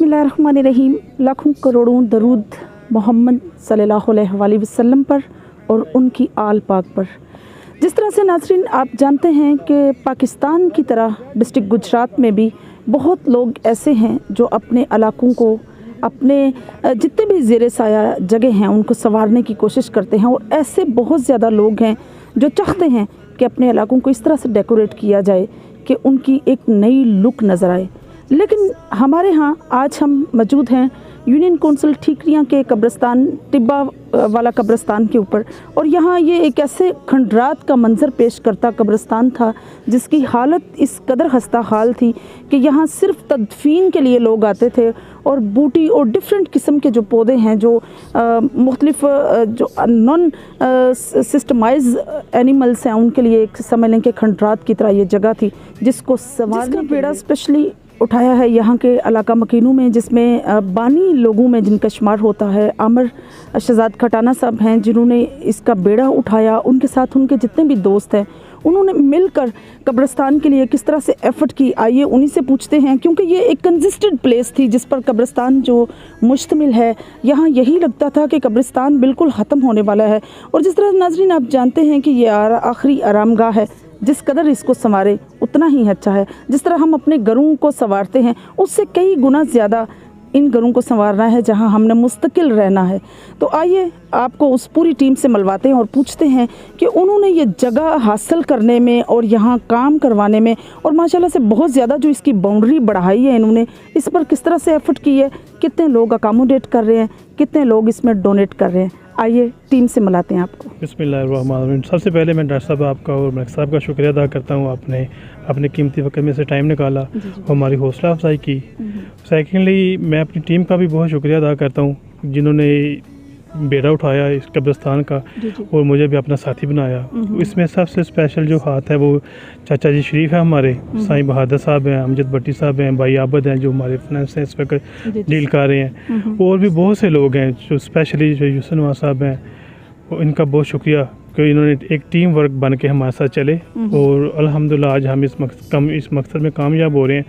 बिस्मिल्लाहिर्रहमानिर्रहीम। लाखों करोड़ों दरूद मोहम्मद सल्लल्लाहु अलैहि वसल्लम पर और उनकी आल पाक पर। जिस तरह से नाज़रीन आप जानते हैं कि पाकिस्तान की तरह डिस्ट्रिक्ट गुजरात में भी बहुत लोग ऐसे हैं जो अपने इलाकों को, अपने जितने भी ज़ेर साया जगह हैं उनको संवारने की कोशिश करते हैं, और ऐसे बहुत ज़्यादा लोग हैं जो चाहते हैं कि अपने इलाकों को इस तरह से डेकोरेट किया जाए कि उनकी एक नई लुक नज़र आए। लेकिन हमारे यहाँ आज हम मौजूद हैं यूनियन कौंसिल ठीकरियाँ के कब्रिस्तान, टिब्बा वाला कब्रिस्तान के ऊपर, और यहाँ ये एक ऐसे खंडरात का मंजर पेश करता कब्रिस्तान था जिसकी हालत इस कदर खस्ता हाल थी कि यहाँ सिर्फ तदफीन के लिए लोग आते थे, और बूटी और डिफरेंट किस्म के जो पौधे हैं, जो मुख्तलिफ जो नॉन सिस्टमाइज एनिमल्स हैं, उनके लिए एक समझ लें कि खंडरात की तरह ये जगह थी जिसको संवारने का बेड़ा स्पेशली उठाया है यहाँ के इलाका मकीनू में, जिसमें बानी लोगों में जिनका शुमार होता है आमिर शहजाद खटाना साहब हैं जिन्होंने इसका बेड़ा उठाया। उनके साथ उनके जितने भी दोस्त हैं उन्होंने मिलकर कब्रिस्तान के लिए किस तरह से एफ़र्ट की, आइए उन्हीं से पूछते हैं, क्योंकि ये एक कंसिस्टेंट प्लेस थी जिस पर कब्रिस्तान जो मुश्तमिल है। यहाँ यही लगता था कि कब्रिस्तान बिल्कुल ख़त्म होने वाला है, और जिस तरह नाज़रीन आप जानते हैं कि ये आखिरी आरामगाह है, जिस कदर इसको संवारे उतना ही अच्छा है। जिस तरह हम अपने घरों को संवारते हैं उससे कई गुना ज़्यादा इन घरों को संवारना है जहां हमने मुस्तकिल रहना है। तो आइए आपको उस पूरी टीम से मिलवाते हैं और पूछते हैं कि उन्होंने ये जगह हासिल करने में और यहाँ काम करवाने में, और माशाल्लाह से बहुत ज़्यादा जो इसकी बाउंड्री बढ़ाई है इन्होंने, इस पर किस तरह से एफ़र्ट की है, कितने लोग अकामोडेट कर रहे हैं, कितने लोग इसमें डोनेट कर रहे हैं। आइए टीम से मिलाते हैं आपको। बिस्मिल्लाहिर्रहमानिर्रहीम। सबसे पहले मैं डॉक्टर साहब आपका और मलिक साहब का शुक्रिया अदा करता हूँ, आपने अपने कीमती वक्त में से टाइम निकाला और हमारी हौसला अफजाई की। सेकेंडली मैं अपनी टीम का भी बहुत शुक्रिया अदा करता हूँ जिन्होंने बेड़ा उठाया इस कब्रिस्तान का और मुझे भी अपना साथी बनाया। इसमें सबसे स्पेशल जो हाथ है वो चाचा जी शरीफ है हमारे, साईं बहादुर साहब हैं, अमजद भट्टी साहब हैं, भाई आबद हैं जो हमारे फाइनेंस से इस वक्त डील कर रहे हैं, और भी बहुत से लोग हैं जो स्पेशली जो यूसुफ नवाज साहब हैं, इनका बहुत शुक्रिया कि इन्होंने एक टीम वर्क बन के हमारे साथ चले, और अल्हम्दुलिल्लाह आज हम इस मकसद में कामयाब हो रहे हैं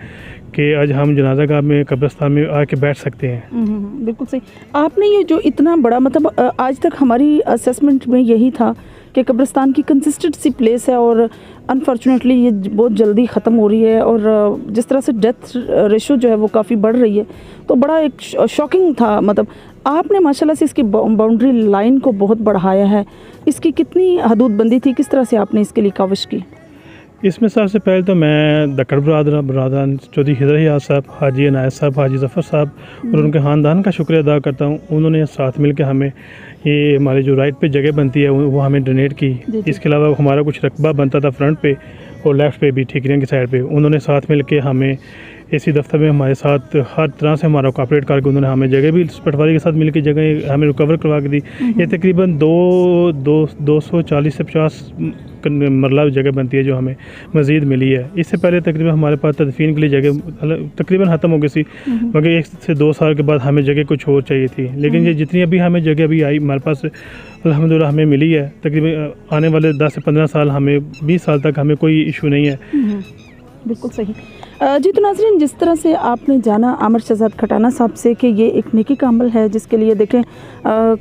कि आज हम जनाज़ागाह में कब्रिस्तान में आके बैठ सकते हैं। बिल्कुल सही। आपने ये जो इतना बड़ा, मतलब आज तक हमारी असेसमेंट में यही था कि कब्रिस्तान की कंसिस्टेंसी प्लेस है, और अनफॉर्चुनेटली ये बहुत जल्दी ख़त्म हो रही है, और जिस तरह से डेथ रेशो जो है वो काफ़ी बढ़ रही है, तो बड़ा एक शॉकिंग था। मतलब आपने माशाल्लाह से इसकी बाउंड्री लाइन को बहुत बढ़ाया है। इसकी कितनी हदूदबंदी थी, किस तरह से आपने इसके लिए काविश की? इसमें सबसे पहले तो मैं दक्कड़ बरादरान चौधरी हिदर साहब, हाजी अनायत साहब, हाजी जफ़र साहब और उनके ख़ानदान का शुक्रिया अदा करता हूँ। उन्होंने साथ मिल के हमें ये हमारे जो राइट पे जगह बनती है वो हमें डोनेट की। इसके अलावा हमारा कुछ रकबा बनता था फ्रंट पे और लेफ़्ट पे भी ठीकरियाँ की साइड पे, उन्होंने साथ मिल के हमें इसी दफ्तर में हमारे साथ हर तरह से हमारा कोऑपरेट करके उन्होंने हमें जगह भी पटवारी के साथ मिल के जगह हमें रिकवर करवा के दी। ये तकरीबन 240 से 50 मरला जगह बनती है जो हमें मज़ीद मिली है। इससे पहले तकरीबन हमारे पास तदफीन के लिए जगह तकरीबन ख़त्म हो गई थी, मगर 1 से 2 साल के बाद हमें जगह कुछ और चाहिए थी, लेकिन ये जितनी अभी हमें जगह अभी आई हमारे पास अल्हम्दुलिल्लाह हमें मिली है। तकरीबन आने वाले 10 से 15 साल, हमें 20 साल तक हमें कोई इशू नहीं है। बिल्कुल सही जी। तो नाज़रीन जिस तरह से आपने जाना आमिर शहजाद खटाना साहब से कि ये एक नेकी का अमल है, जिसके लिए देखें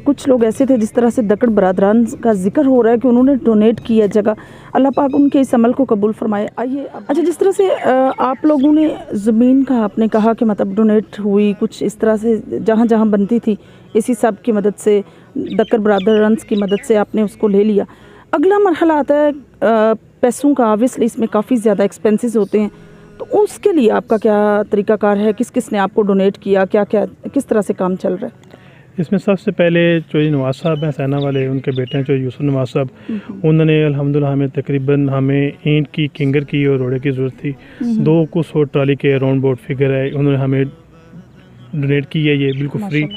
कुछ लोग ऐसे थे, जिस तरह से दक्कड़ बरादरान का जिक्र हो रहा है कि उन्होंने डोनेट किया जगह, अल्लाह पाक उनके इस अमल को कबूल फरमाए। आइए अच्छा, जिस तरह से आप लोगों ने ज़मीन का आपने कहा कि मतलब डोनेट हुई कुछ इस तरह से, जहाँ जहाँ बनती थी इसी सब की मदद से, दक्कड़ बरादरान की मदद से आपने उसको ले लिया। अगला मरहला आता है पैसों का। ऑब्वियसली इसमें काफ़ी ज़्यादा एक्सपेंसेस होते हैं, तो उसके लिए आपका क्या तरीक़ाकार है? किस किस ने आपको डोनेट किया, क्या क्या किस तरह से काम चल रहा है? इसमें सबसे पहले चौधरी नवाज साहब हैं सैना वाले, उनके बेटे हैं चौधरी यूसुफ नवाज साहब, उन्होंने अल्हम्दुलिल्लाह हमें तकरीबन हमें ईंट की, किंगर की और रोड़े की ज़रूरत थी। 2 को 100 ट्राली के राउंड बोर्ड फिगर है, उन्होंने हमें डोनेट की है, ये बिल्कुल फ्री।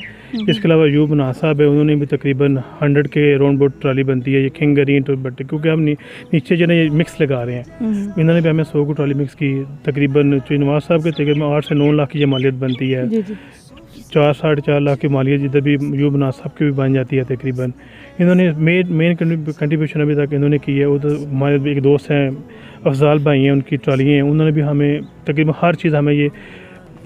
इसके अलावा यूब नाज साहब है, उन्होंने भी तकरीबन 100 के राउंड बोर्ड ट्राली बनती है, ये खिंगर ईंट और बट्टे, क्योंकि हम नीचे जो है ये मिक्स लगा रहे हैं, इन्होंने भी हमें 100 को ट्राली मिक्स की। तकरीबन चौधरी नवाज साहब के तकरीबन 8 से 9 लाख की मालियत बनती है, 4 साढ़े 4 लाख की मालियत जिधर भी यूब नाज साहब की भी बन जाती है तकरीबन। इन्होंने मेन कंट्रीब्यूशन अभी तक इन्होंने की है। उधर हमारे एक दोस्त हैं अफजाल भाई हैं, उनकी ट्रालियाँ हैं, उन्होंने भी हमें तकरीबन हर चीज़ हमें ये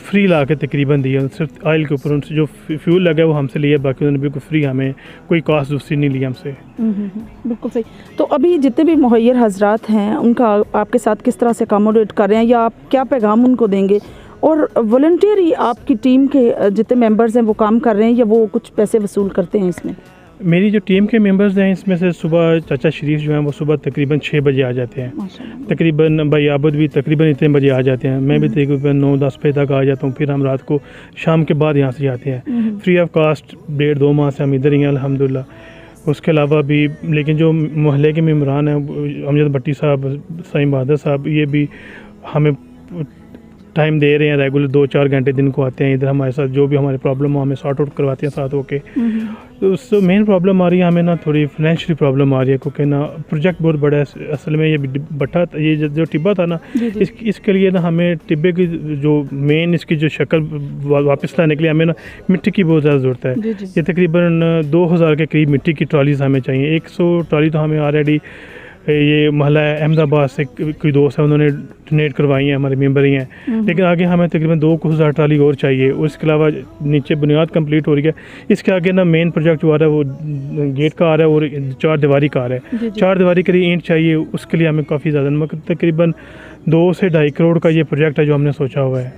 फ्री ला के तकरीबन दिया, सिर्फ ऑयल के ऊपर उनसे जो फ्यूल लगा वो हमसे लिया, बाकी उन्होंने बिल्कुल फ्री, हमें कोई कॉस्ट दूसरी नहीं लिया हमसे। बिल्कुल सही। तो अभी जितने भी मुहैयर हजरात हैं उनका आपके साथ किस तरह से अकोमोडेट कर रहे हैं या आप क्या पैगाम उनको देंगे, और वॉलंटियरी आपकी टीम के जितने मेंबर्स हैं वो काम कर रहे हैं या वो कुछ पैसे वसूल करते हैं इसमें? मेरी जो टीम के मेंबर्स हैं इसमें से सुबह चाचा शरीफ जो हैं वो सुबह तकरीबन 6 बजे आ जाते हैं, माशाल्लाह। तकरीबन भाई आबद भी तकरीबन इतने बजे आ जाते हैं, मैं भी तकरीबन 9-10 बजे तक आ जाता हूँ, फिर हम रात को शाम के बाद यहाँ से जाते हैं फ्री ऑफ कास्ट। 1.5-2 माह से हम इधर ही हैं अल्हम्दुलिल्लाह। उसके अलावा भी लेकिन जो मोहल्ले के मेम्बरान हैं, अमजद भट्टी साहब, सईम बहादुर साहब, ये भी हमें टाइम दे रहे हैं, रेगुलर 2-4 घंटे दिन को आते हैं इधर हमारे साथ, जो भी हमारे प्रॉब्लम हो हमें सॉर्ट आउट करवाते हैं साथ होके। तो उससे मेन प्रॉब्लम आ रही है हमें ना, थोड़ी फाइनेंशियली प्रॉब्लम आ रही है, क्योंकि ना प्रोजेक्ट बहुत बड़ा है असल में। ये भट्टा, ये जो टिब्बा था ना, इसके लिए ना हमें टिब्बे की जो मेन इसकी जो शक्ल वापस लाने के लिए हमें ना मिट्टी की बहुत ज़्यादा ज़रूरत है। ये तकरीबन 2000 के करीब मिट्टी की ट्रॉलीज हमें चाहिए। 100 ट्रॉली तो हमें ऑलरेडी ये महला अहमदाबाद से कोई दोस्त है उन्होंने डोनेट करवाई हैं, हमारे मेंबर ही हैं, लेकिन आगे हमें तकरीबन 2000 ट्राली और चाहिए। उसके अलावा नीचे बुनियाद कंप्लीट हो रही है, इसके आगे ना मेन प्रोजेक्ट जो आ रहा है वो गेट का आ रहा है और 4 दीवारी का आ रहा है। 4 दीवारी के लिए ईंट चाहिए, उसके लिए हमें काफ़ी ज़्यादा तकरीबन 2 से 2.5 करोड़ का ये प्रोजेक्ट है जो हमने सोचा हुआ है।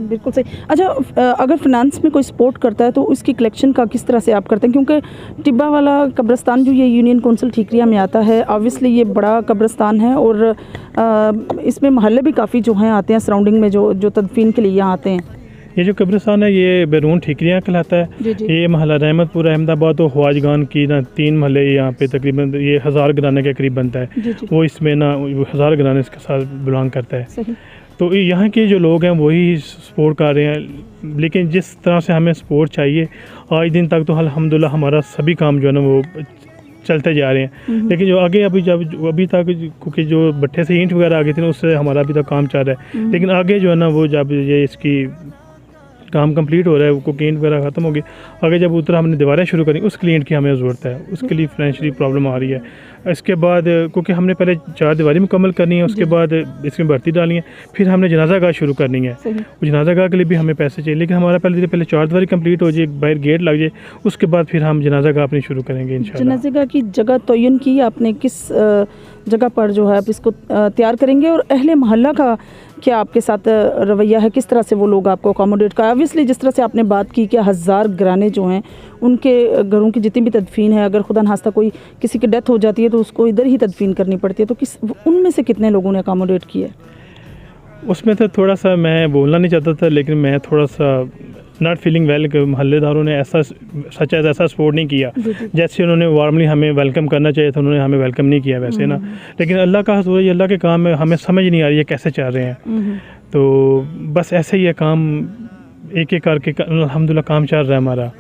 बिल्कुल सही। अच्छा, अगर फिनांस में कोई सपोर्ट करता है तो उसकी कलेक्शन का किस तरह से आप करते हैं? क्योंकि टिब्बा वाला कब्रिस्तान जो ये यूनियन कौंसिल ठीकरिया में आता है, ऑब्वियसली ये बड़ा कब्रिस्तान है और इसमें महल्ले भी काफ़ी जो हैं आते हैं सराउंडिंग में, जो तदफीन के लिए यहाँ आते हैं। ये जो कब्रिस्तान है ये बैरून ठीकरियाँ कहलाता है। ये महला रहमतपुर अहमदाबाद और ख्वाजगान की ना 3 महले यहाँ पे तकरीबन ये 1000 घराने के करीब बनता है। वो इसमें ना 1000 घराने इसके साथ बिलोंग करता है। सही। तो यहाँ के जो लोग हैं वही सपोर्ट कर रहे हैं, लेकिन जिस तरह से हमें सपोर्ट चाहिए आज दिन तक तो अल्हम्दुलिल्लाह हमारा सभी काम जो है ना वो चलते जा रहे हैं। लेकिन जो आगे अभी तक क्योंकि जो भट्टे से ईंट वगैरह आ गई थी ना, उससे हमारा अभी तक काम चल रहा है। लेकिन आगे जो है ना वो जब ये इसकी काम कंप्लीट हो रहा है, वो ईंट वगैरह ख़त्म होगी, आगे जब उतना हमने दीवारें शुरू करी उसके लिए ईंट की हमें ज़रूरत है, उसके लिए फाइनेंशियली प्रॉब्लम आ रही है। इसके बाद क्योंकि हमने पहले 4 दीवारी मुकम्मल करनी है, उसके बाद इसमें भर्ती डालनी है, फिर हमने जनाजा गाह शुरू करनी है। जनाजा गाह के लिए भी हमें पैसे चाहिए, लेकिन हमारा पहले 4 दीवारी कंप्लीट हो जाए, बाहर गेट लग जाए, उसके बाद फिर हम जनाजा गाह अपनी शुरू करेंगे इंशाल्लाह। जनाजा गाह की जगह तयन की आपने, किस जगह पर जो है आप इसको तैयार करेंगे, और अहले मोहल्ला का क्या आपके साथ रवैया है, किस तरह से वो लोग आपको अकोमोडेट कर? ऑब्वियसली जिस तरह से आपने बात की कि 1000 घराने जो हैं उनके घरों की जितनी भी तदफीन है, अगर खुदा नास्ता कोई किसी की डेथ हो जाती है तो उसको इधर ही तदफीन करनी पड़ती है, तो उनमें से कितने लोगों ने अकोमोडेट किया? उसमें तो थोड़ा सा मैं बोलना नहीं चाहता था, लेकिन मैं थोड़ा सा नॉट फीलिंग वेल कि महल्लेदारों ने ऐसा सपोर्ट नहीं किया जैसे उन्होंने वार्मली हमें वेलकम करना चाहिए था, उन्होंने हमें वेलकम नहीं किया वैसे ना। लेकिन अल्लाह का हसूर है, अल्लाह के काम में हमें समझ नहीं आ रही है कैसे चल रहे हैं, तो बस ऐसे ही है काम, एक एक करके अल्हम्दुलिल्लाह काम चल रहा है हमारा।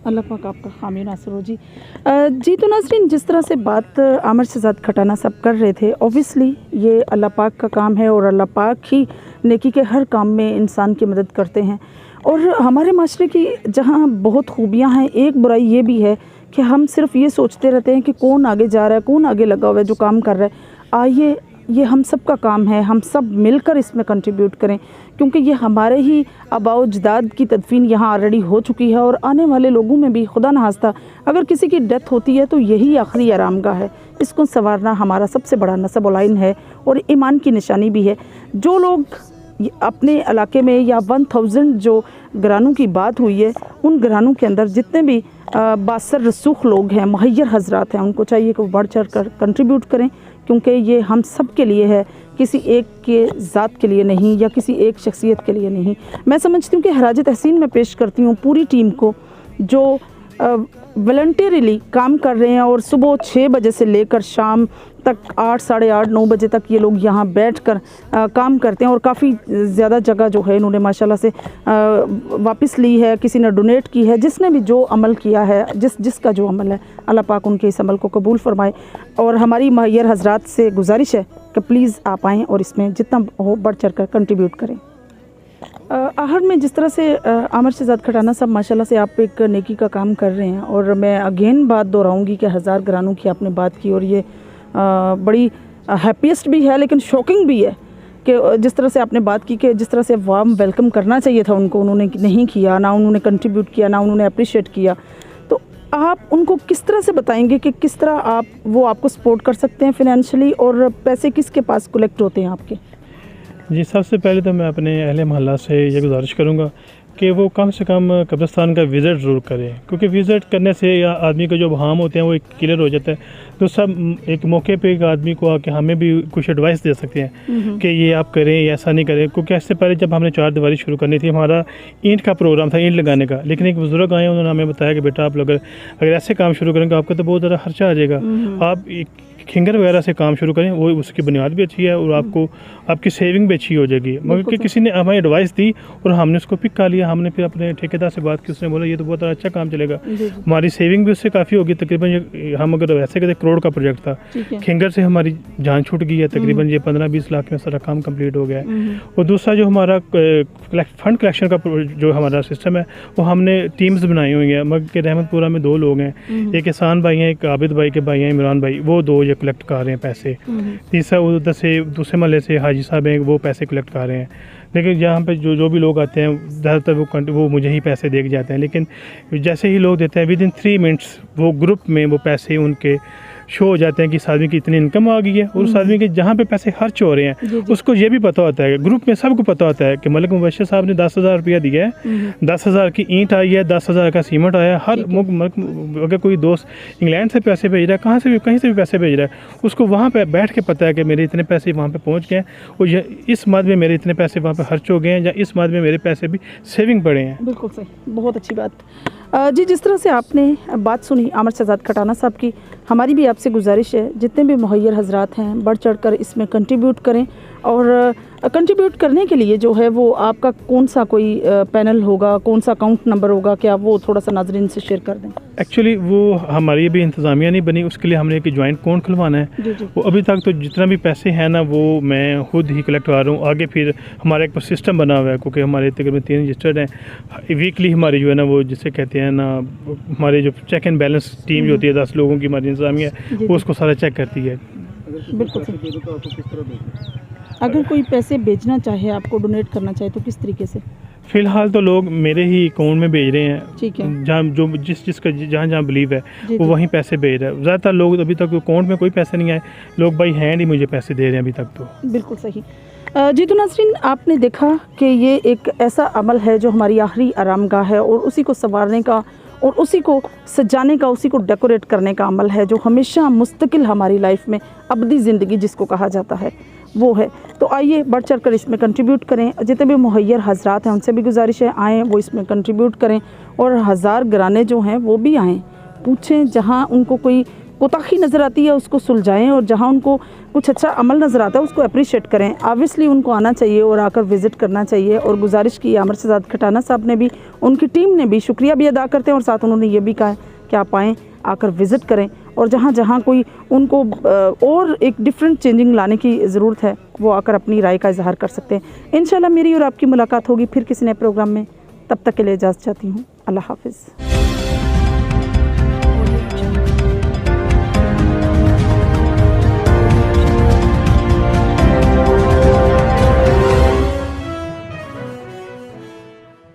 अल्लाह पाक आपका हामी नासिर हो जी। तो नाज़रीन, जिस तरह से बात आमिर शहजाद खटाना सब कर रहे थे, ऑब्वियसली ये अल्लाह पाक का काम है और अल्लाह पाक ही नेकी के हर काम में इंसान की मदद करते हैं। और हमारे माशरे की जहाँ बहुत खूबियाँ हैं, एक बुराई ये भी है कि हम सिर्फ ये सोचते रहते हैं कि कौन आगे जा रहा है, कौन आगे लगा हुआ है जो काम कर रहा है। आइए, ये हम सब का काम है, हम सब मिलकर इसमें कंट्रीब्यूट करें, क्योंकि ये हमारे ही आबाओ अजदाद की तदफीन यहाँ ऑलरेडी हो चुकी है और आने वाले लोगों में भी खुदा न खास्ता अगर किसी की डेथ होती है तो यही आखिरी आरामगाह है। इसको संवारना हमारा सबसे बड़ा नस्ब लाइन है और ईमान की निशानी भी है। जो लोग अपने इलाके में या 1000 जो घरानों की बात हुई है, उन घरानों के अंदर जितने भी बासर रसूख लोग हैं, मुहैयर हजरात हैं, उनको चाहिए कि वो बढ़ चढ़ कर कंट्रीब्यूट करें, क्योंकि ये हम सब के लिए है, किसी एक के ज़ात के लिए नहीं या किसी एक शख्सियत के लिए नहीं। मैं समझती हूँ कि खराज तहसीन में पेश करती हूँ पूरी टीम को जो वॉलंटियरली काम कर रहे हैं और सुबह 6 बजे से लेकर शाम तक 8, साढ़े 8, 9 बजे तक ये लोग यहाँ बैठकर काम करते हैं और काफ़ी ज़्यादा जगह जो है इन्होंने माशाल्लाह से वापस ली है, किसी ने डोनेट की है, जिसने भी जो अमल किया है, जिसका जो अमल है, अल्लाह पाक उनके इस अमल को कबूल फरमाए। और हमारी मुहैयर हजरात से गुजारिश है कि प्लीज़ आप आएँ और इसमें जितना हो बढ़ चढ़ कर कंट्रीब्यूट करें। आहर में जिस तरह से आमिर शहजाद खटाना साहब माशाल्लाह से आप एक नेकी का काम कर रहे हैं, और मैं अगेन बात दोहराऊंगी कि 1000 घरानों की आपने बात की और ये बड़ी हैप्पीएस्ट भी है लेकिन शॉकिंग भी है कि जिस तरह से आपने बात की कि जिस तरह से वार्म वेलकम करना चाहिए था उनको, उन्होंने नहीं किया, ना उन्होंने कंट्रीब्यूट किया, ना उन्होंने अप्रिशिएट किया, तो आप उनको किस तरह से बताएंगे कि किस तरह वो आपको सपोर्ट कर सकते हैं फ़ाइनेंशियली, और पैसे किसके पास कलेक्ट होते हैं आपके? जी, सबसे पहले तो मैं अपने अहले मोहल्ला से ये गुजारिश करूँगा कि वो कम से कम कब्रिस्तान का विज़िट ज़रूर करें, क्योंकि विज़िट करने से या आदमी के जो वहाम होते हैं वो एक क्लियर हो जाता है। तो सब एक मौके पे एक आदमी को आके हमें भी कुछ एडवाइस दे सकते हैं कि ये आप करें या ऐसा नहीं करें। क्योंकि इससे पहले जब हमने चार दीवारी शुरू करनी थी, हमारा ईंट का प्रोग्राम था, ईंट लगाने का, लेकिन एक बुज़ुर्ग आए, उन्होंने हमें बताया कि बेटा आप लोग अगर ऐसे काम शुरू करेंगे आपका तो बहुत ज़्यादा खर्चा आ जाएगा, आप एक खिंगर वगैरह से काम शुरू करें, वो उसकी बुनियाद भी अच्छी है और आपको आपकी सेविंग भी अच्छी हो जाएगी। मगर कि किसी ने हमें एडवाइस दी और हमने उसको पिक कर लिया। हमने फिर अपने ठेकेदार से बात की, उसने बोला ये तो बहुत अच्छा काम चलेगा, हमारी सेविंग भी उससे काफ़ी होगी। तकरीबन हम अगर वैसे कहते करोड़ का प्रोजेक्ट था, खिंगर से हमारी जान छूट गई है, तकरीबन ये 15-20 लाख में सारा काम कंप्लीट हो गया है। और दूसरा जो हमारा फंड कलेक्शन का जो हमारा सिस्टम है वो हमने टीम्स बनाई हुई हैं। मगर के रहमतपुरा में 2 लोग हैं, एक एहसान भाई हैं, एक आबिद भाई के भाई हैं इमरान भाई, वो 2 ये कलेक्ट कर रहे हैं पैसे। तीसरा उधर से दूसरे महल्ले से हाजी साहब हैं, वो पैसे कलेक्ट कर रहे हैं। लेकिन यहाँ पे जो भी लोग आते हैं ज़्यादातर वो मुझे ही पैसे दे के जाते हैं। लेकिन जैसे ही लोग देते हैं विद इन 3 मिनट्स वो ग्रुप में वो पैसे उनके शो हो जाते हैं कि इस आदमी की इतनी इनकम आ गई है। और उस आदमी के जहाँ पे पैसे खर्च हो रहे हैं उसको ये भी पता होता है, ग्रुप में सबको पता होता है कि मलिक मुबश्शिर साहब ने 10,000 रुपया दिया है, 10,000 की ईंट आई है, 10,000 का सीमेंट आया है। हर अगर कोई दोस्त इंग्लैंड से पैसे भेज रहा है, कहाँ से भी कहीं से भी पैसे भेज रहा है, उसको वहाँ पर बैठ के पता है कि मेरे इतने पैसे वहाँ पर पहुँच गए हैं और इस माह में मेरे इतने पैसे वहाँ पर खर्च हो गए हैं, या इस माह में मेरे पैसे भी सेविंग पड़े हैं। बिल्कुल सही, बहुत अच्छी बात। जी, जिस तरह से आपने बात सुनी आमिर शहजाद खटाना साहब की, हमारी भी आपसे गुजारिश है जितने भी मुहैयर हजरात हैं बढ़ चढ़ कर इसमें कंट्रीब्यूट करें। और कंट्रीब्यूट करने के लिए जो है वो आपका कौन सा कोई पैनल होगा, कौन सा अकाउंट नंबर होगा, क्या वो थोड़ा सा नाज़रीन से शेयर कर दें? एक्चुअली वो हमारी भी इंतज़ामिया नहीं बनी, उसके लिए हमने एक जॉइंट अकाउंट खुलवाना है। वो अभी तक तो जितना भी पैसे हैं ना वो मैं खुद ही कलेक्ट कर रहा हूँ। आगे फिर हमारा एक सिस्टम बना हुआ है, क्योंकि हमारे तकरीबन 3 रजिस्टर्ड हैं। वीकली हमारी जो है ना वो जिसे कहते हैं ना, हमारे जो चेक एंड बैलेंस टीम जो होती है 10 लोगों की हमारी इंतज़ामिया, वो उसको सारा चेक करती है। बिल्कुल। अगर कोई पैसे भेजना चाहे, आपको डोनेट करना चाहे, तो किस तरीके से? फ़िलहाल तो लोग मेरे ही अकाउंट में भेज रहे हैं, ठीक है, जहाँ जो जिसका जहाँ बिलीव है वो वहीं पैसे भेज रहे हैं। ज़्यादातर लोग अभी तक अकाउंट में कोई पैसे नहीं आए, लोग बाई हैंड ही मुझे पैसे दे रहे हैं अभी तक तो। बिल्कुल सही। जी, तो नाज़रीन आपने देखा कि ये एक ऐसा अमल है जो हमारी आखिरी आरामगाह है और उसी को संवारने का और उसी को सजाने का, उसी को डेकोरेट करने का अमल है जो हमेशा मुस्तकिल हमारी लाइफ में अबदी ज़िंदगी जिसको कहा जाता है वो है। तो आइए बढ़ चढ़ कर इसमें कंट्रीब्यूट करें। जितने भी मुहैयर हजरात हैं उनसे भी गुजारिश है आएँ वो इसमें कंट्रीब्यूट करें, और हज़ार घराने जो हैं वो भी आएँ, पूछें, जहाँ उनको कोई कोताही नज़र आती है उसको सुलझाएं, और जहाँ उनको कुछ अच्छा अमल नज़र आता है उसको अप्रिशिएट करें। ऑब्वियसली उनको आना चाहिए और आकर विज़िट करना चाहिए। और गुजारिश की आमिर शहजाद खटाना साहब ने भी, उनकी टीम ने भी शुक्रिया भी अदा करते हैं, और साथ उन्होंने ये भी कहा है कि आप आएँ, आकर विज़िट करें, और जहाँ जहाँ कोई उनको और एक डिफरेंट चेंजिंग लाने की ज़रूरत है वो आकर अपनी राय का इजहार कर सकते हैं। इंशाल्लाह मेरी और आपकी मुलाकात होगी फिर किसी नए प्रोग्राम में। तब तक के लिए इजाज़त चाहती हूँ। अल्लाह हाफ़िज़।